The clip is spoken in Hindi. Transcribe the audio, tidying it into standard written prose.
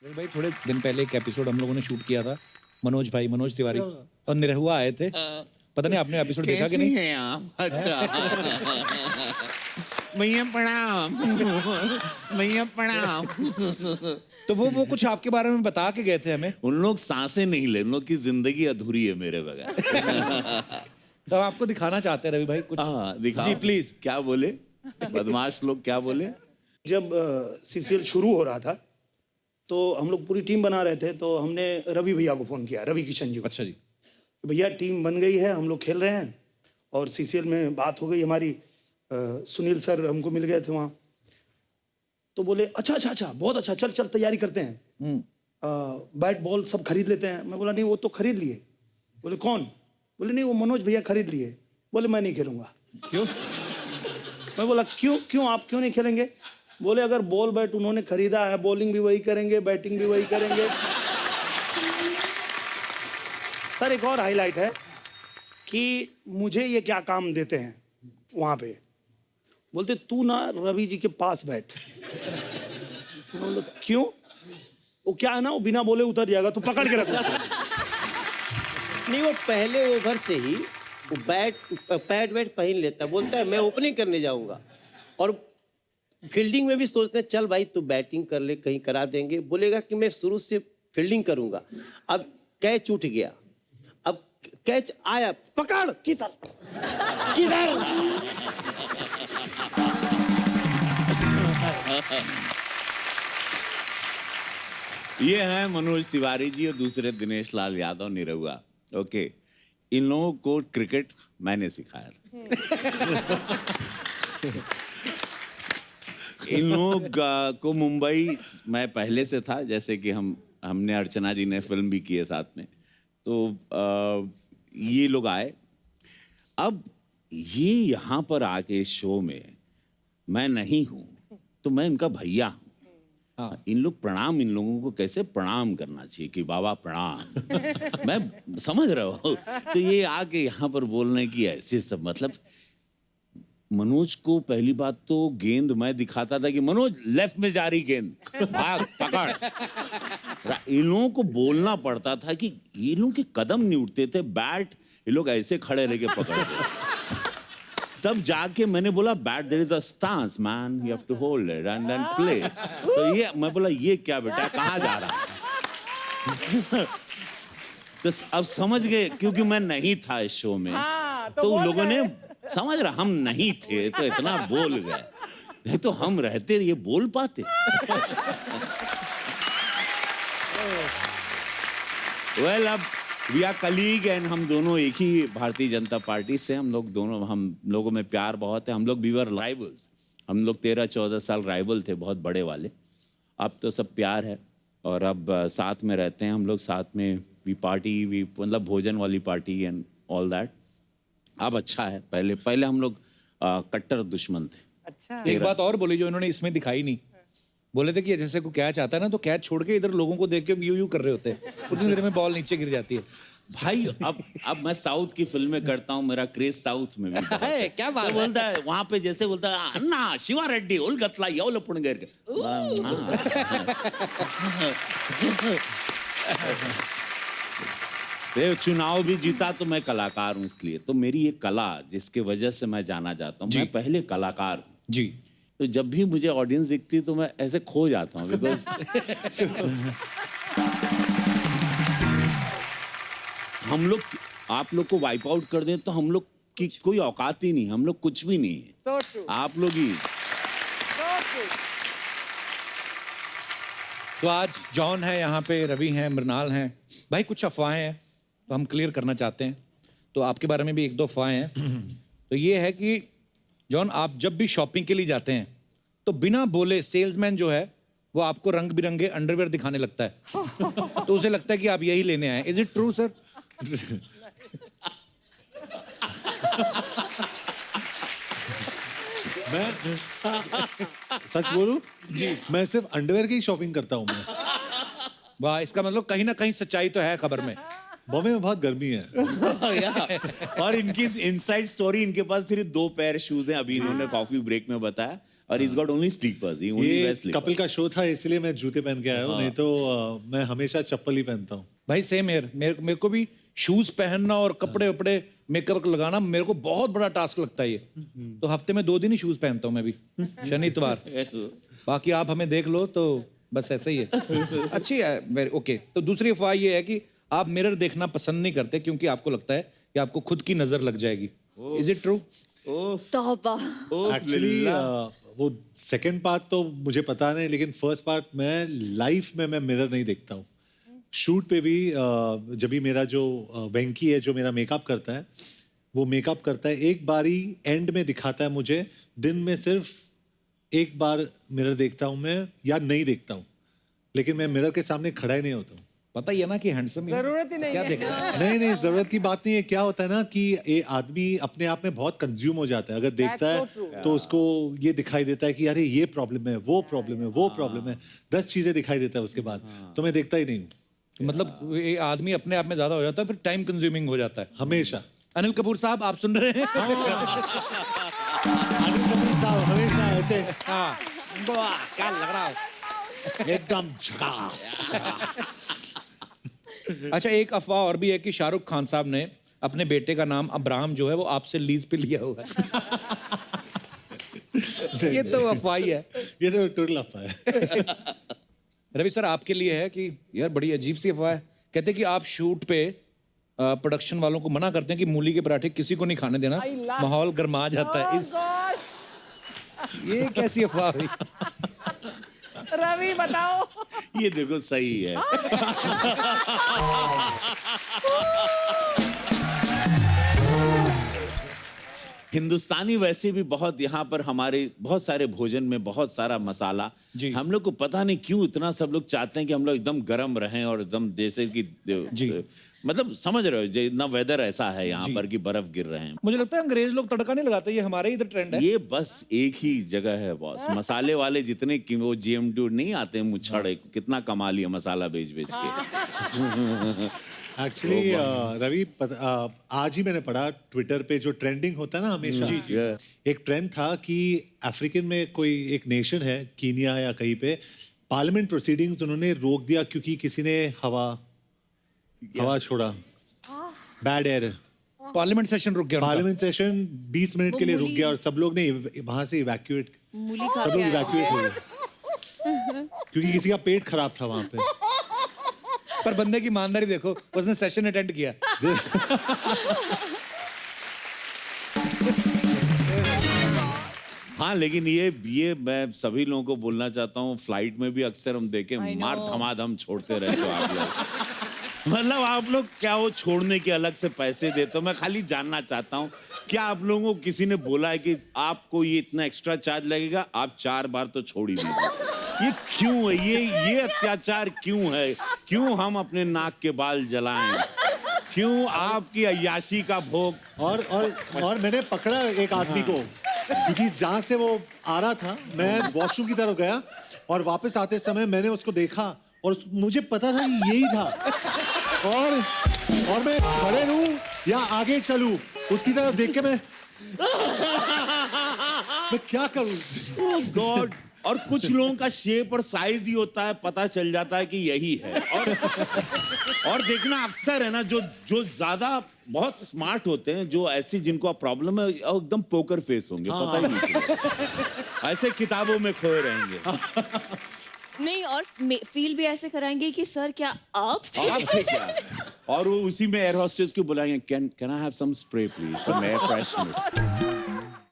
अरे भाई थोड़े दिन पहले एक एपिसोड हम लोगों ने शूट किया था मनोज तिवारी और निरहुआ आए थे। पता नहीं आपने एपिसोड देखा कि कैसी नहीं? हैं आप? अच्छा भैया प्रणाम। भैया प्रणाम। तो वो कुछ आपके बारे में बता के गए थे हमें। उन लोग सांसें नहीं ले, उन लोग की जिंदगी अधूरी है मेरे बगैर। तो हम आपको दिखाना चाहते हैं रवि भाई कुछ। हाँ दिखाओ जी प्लीज। क्या बोले बदमाश लोग, क्या बोले? जब सीसीएल शुरू हो रहा था तो हम लोग पूरी टीम बना रहे थे, तो हमने रवि भैया को फ़ोन किया, रवि किशन जी को। अच्छा जी। भैया टीम बन गई है, हम लोग खेल रहे हैं और सीसीएल में बात हो गई हमारी। सुनील सर हमको मिल गए थे वहाँ, तो बोले अच्छा बहुत अच्छा, चल चल तैयारी करते हैं, बैट बॉल सब खरीद लेते हैं। मैं बोला नहीं वो तो खरीद लिए। बोले कौन? बोले नहीं वो मनोज भैया खरीद लिए। बोले मैं नहीं खेलूँगा। क्यों? मैं बोला क्यों आप क्यों नहीं खेलेंगे? बोले अगर बॉल बैट उन्होंने खरीदा है, बॉलिंग भी वही करेंगे, बैटिंग भी वही करेंगे। सर एक और हाईलाइट है कि मुझे ये क्या काम देते हैं वहां पे। बोलते तू ना रवि जी के पास बैठ। मैं बोला क्यों? वो क्या है ना, वो बिना बोले उतर जाएगा, तू पकड़ के रख उसको। नहीं वो पहले ओवर से ही वो पैड वैड पहन लेता, बोलता है मैं ओपनिंग करने जाऊंगा। और फील्डिंग में भी सोचते हैं चल भाई तू बैटिंग कर ले, कहीं करा देंगे। बोलेगा कि मैं शुरू से फील्डिंग करूंगा। अब कैच उठ गया, अब कैच आया, पकड़ किधर किधर। ये है मनोज तिवारी जी और दूसरे दिनेश लाल यादव निरहुआ। ओके, इन लोगों को क्रिकेट मैंने सिखाया था। इन लोग को मुंबई मैं पहले से था, जैसे कि हमने अर्चना जी ने फिल्म भी की है साथ में। तो ये लोग आए। अब ये यहाँ पर आके शो में मैं नहीं हूँ तो मैं इनका भैया हूँ। हाँ, इन लोगों को कैसे प्रणाम करना चाहिए कि बाबा प्रणाम। मैं समझ रहा हूँ। तो ये आके यहाँ पर बोलने की ऐसे सब, मतलब मनोज को पहली बात तो गेंद मैं दिखाता था कि मनोज लेफ्ट में जा रही गेंद, भाग पकड़। इन लोगों को बोलना पड़ता था कि ये लोग के कदम नहीं उठते थे, बैट ये लोग ऐसे खड़े रह के पकड़ते। तब जाके मैंने बोला but there is a stance man, you have to hold it and then play. तो ये मैं बोला ये क्या बेटा, कहाँ जा रहा है? तो अब समझ गए क्योंकि मैं नहीं था इस शो में। तो लोगों ने समझ रहा हम नहीं थे तो इतना बोल गए, नहीं तो हम रहते ये बोल पाते। वेल अब वी आर कलीग एंड हम दोनों एक ही भारतीय जनता पार्टी से, हम लोगों में प्यार बहुत है। हम लोग वी वर राइवल्स, हम लोग 13-14 साल राइवल थे, बहुत बड़े वाले। अब तो सब प्यार है और अब साथ में रहते हैं हम लोग, साथ में वी मतलब भोजन वाली पार्टी एंड ऑल दैट। अब अच्छा है, पहले हम लोग कट्टर दुश्मन थे। अच्छा। एक बात और बोली जो इन्होंने इसमें दिखाई नहीं। बोले थे कि जैसे कोई कैच आता है ना तो कैच छोड़ के इधर लोगों को देख के यू कर रहे होते हैं, उतनी देर में बॉल नीचे गिर जाती है। भाई अब मैं साउथ की फिल्में करता हूँ, मेरा क्रेज साउथ में भी बहुत है। क्या बात तो बोलता है वहां पे, जैसे बोलता है अन्ना शिवा रेड्डी उलगतला यौल पुणगेर। चुनाव भी जीता तो मैं कलाकार हूँ, इसलिए तो मेरी ये कला जिसके वजह से मैं जाना जाता हूँ, मैं पहले कलाकार हूँ। जी। तो जब भी मुझे ऑडियंस दिखती तो मैं ऐसे खो जाता हूँ, बिकॉज हम लोग आप लोग को वाइप आउट कर दें तो हम लोग की कोई औकात ही नहीं, हम लोग कुछ भी नहीं है। So true. आप लोग ही। So true. तो आज जॉन है यहाँ पे, रवि हैं, मृणाल हैं। भाई कुछ अफवाहें हैं तो हम क्लियर करना चाहते हैं, तो आपके बारे में भी एक दो अफवाहें हैं। तो ये है कि जॉन आप जब भी शॉपिंग के लिए जाते हैं तो बिना बोले सेल्समैन जो है वो आपको रंग बिरंगे अंडरवेयर दिखाने लगता है। तो उसे लगता है कि आप यही लेने आए। Is it true sir? मैं सच बोलूं जी, मैं सिर्फ अंडरवेयर की ही शॉपिंग करता हूं मैं। वाह, इसका मतलब कहीं ना कहीं सच्चाई तो है खबर में। बॉम्बे में बहुत गर्मी है। और इनकी इनसाइड स्टोरी, इनके पास सिर्फ 2 पैर शूज हैं, अभी इन्होंने कॉफी ब्रेक में बताया। और he's got only sleepers. He only ये wears sleepers. कपिल का शो था इसलिए मैं जूते पहन के आया हूँ, नहीं तो मैं हमेशा चप्पल ही पहनता हूँ। भाई सेम हेयर, मेरे को भी शूज पहनना और कपड़े वपड़े मेकअप लगाना मेरे को बहुत बड़ा टास्क लगता है ये। तो हफ्ते में 2 दिन ही शूज पहनता हूँ मैं भी, शनि इतवार। बाकी आप हमें देख लो तो बस ऐसा ही है। अच्छी है, वेरी ओके। तो दूसरी अफवाह ये है कि आप मिरर देखना पसंद नहीं करते क्योंकि आपको लगता है कि आपको खुद की नजर लग जाएगी। Is it true? तौबा। एक्चुअली वो सेकंड पार्ट तो मुझे पता नहीं, लेकिन फर्स्ट पार्ट मैं लाइफ में मैं मिरर नहीं देखता हूँ। शूट पे भी जब भी मेरा जो वेंकी है जो मेरा मेकअप करता है, वो मेकअप करता है एक बार ही एंड में दिखाता है मुझे, दिन में सिर्फ एक बार मिरर देखता हूँ मैं या नहीं देखता हूँ, लेकिन मैं मिरर के सामने खड़ा ही नहीं होता हूँ। पता ही है ना कि हैंडसम जरूरत ही नहीं क्या है। देख रहा है। नहीं जरूरत की बात नहीं है। क्या होता है ना कि ये आदमी अपने आप में बहुत कंज्यूम हो जाता है, अगर देखता so है true. तो उसको ये दिखाई देता है कि अरे ये प्रॉब्लम है, वो प्रॉब्लम है, वो प्रॉब्लम है, 10 चीजें दिखाई देता है उसके बाद, तो मैं देखता ही नहीं हूँ मतलब ये आदमी अपने आप में ज्यादा हो जाता है, फिर टाइम कंज्यूमिंग हो जाता है। हमेशा। अनिल कपूर साहब आप सुन रहे हैं? अनिल कपूर साहब हमेशा ऐसे हाँ, वाह, क्या लग रहा है। एकदम झकास। अच्छा, एक अफवाह और भी है कि शाहरुख खान साहब ने अपने बेटे का नाम अब्राहम जो है वो आपसे लीज पे लिया हुआ है। ये तो अफवाह ही है। ये तो टुरलप है। रवि सर आपके लिए है कि यार बड़ी अजीब सी अफवाह है, कहते हैं कि आप शूट पे प्रोडक्शन वालों को मना करते हैं कि मूली के पराठे किसी को नहीं खाने देना, I love- माहौल गर्मा जाता है। Oh gosh! ये कैसी अफवाह हुई? रवि बताओ। ये देखो सही है। हिंदुस्तानी वैसे भी बहुत, यहाँ पर हमारे बहुत सारे भोजन में बहुत सारा मसाला। जी। हम लोग को पता नहीं क्यों इतना सब लोग चाहते हैं कि हम लोग एकदम गर्म रहें और एकदम जैसे कि जी। मतलब समझ रहे हो, जो इतना वेदर ऐसा है यहाँ पर कि बर्फ गिर रहे हैं। मुझे लगता है अंग्रेज लोग तड़का नहीं लगाते, ये हमारे इधर ट्रेंड है। ये बस एक ही जगह है बॉस, मसाले वाले जितने कि वो GM2 नहीं आते हैं मुच्छड़, कितना कमा लिया मसाला बेच बेच के। एक्चुअली रवि आज ही मैंने पढ़ा ट्विटर पे जो ट्रेंडिंग होता है ना हमेशा, एक ट्रेंड था कि अफ्रीकन में कोई एक नेशन है, कीनिया या कहीं पे, पार्लियामेंट प्रोसीडिंग्स उन्होंने रोक दिया क्योंकि किसी ने हवा छोड़ा, बैड एयर। पार्लियामेंट सेशन रुक गया उनका। पार्लियामेंट सेशन 20 मिनट के लिए रुक गया और सब लोग ने वहां से इवैक्यूएट, मूली खा सब के लोग आए इवैक्यूएट हो गए क्योंकि किसी का पेट खराब था वहां पे। पर बंदे की ईमानदारी देखो, उसने सेशन अटेंड किया। हाँ, लेकिन ये मैं सभी लोगों को बोलना चाहता हूँ, फ्लाइट में भी अक्सर हम देखें I know. मार धमाधम छोड़ते रहते हो आप लोग। मतलब आप लोग क्या वो छोड़ने के अलग से पैसे देते हो? मैं खाली जानना चाहता हूँ, क्या आप लोगों को किसी ने बोला है कि आपको ये इतना एक्स्ट्रा चार्ज लगेगा, आप 4 बार तो छोड़ ही दीजिए? ये क्यों है? ये अत्याचार क्यों है? क्यों हम अपने नाक के बाल जलाएं? क्यों आपकी अय्याशी का भोग? और मैंने पकड़ा एक आदमी को, क्योंकि जहां से वो आ रहा था, मैं वॉशरूम की तरफ गया और वापस आते समय मैंने उसको देखा और मुझे पता था कि यही था, और मैं खड़े रहूं या आगे चलूं, उसकी तरफ देख के मैं क्या करूं? ओह गॉड! और कुछ लोगों का शेप और साइज ही होता है, पता चल जाता है कि यही है। और देखना अक्सर है ना, जो ज्यादा बहुत स्मार्ट होते हैं, जो ऐसी जिनको प्रॉब्लम है, एकदम पोकर फेस होंगे, पता ही नहीं चलेगा। ऐसे किताबों में खोए रहेंगे। नहीं, और फील भी ऐसे कराएंगे कि सर क्या आप थे? आप थे क्या? और वो उसी में एयर होस्टेस को बुलाएंगे, can I have some spray please, some air freshener.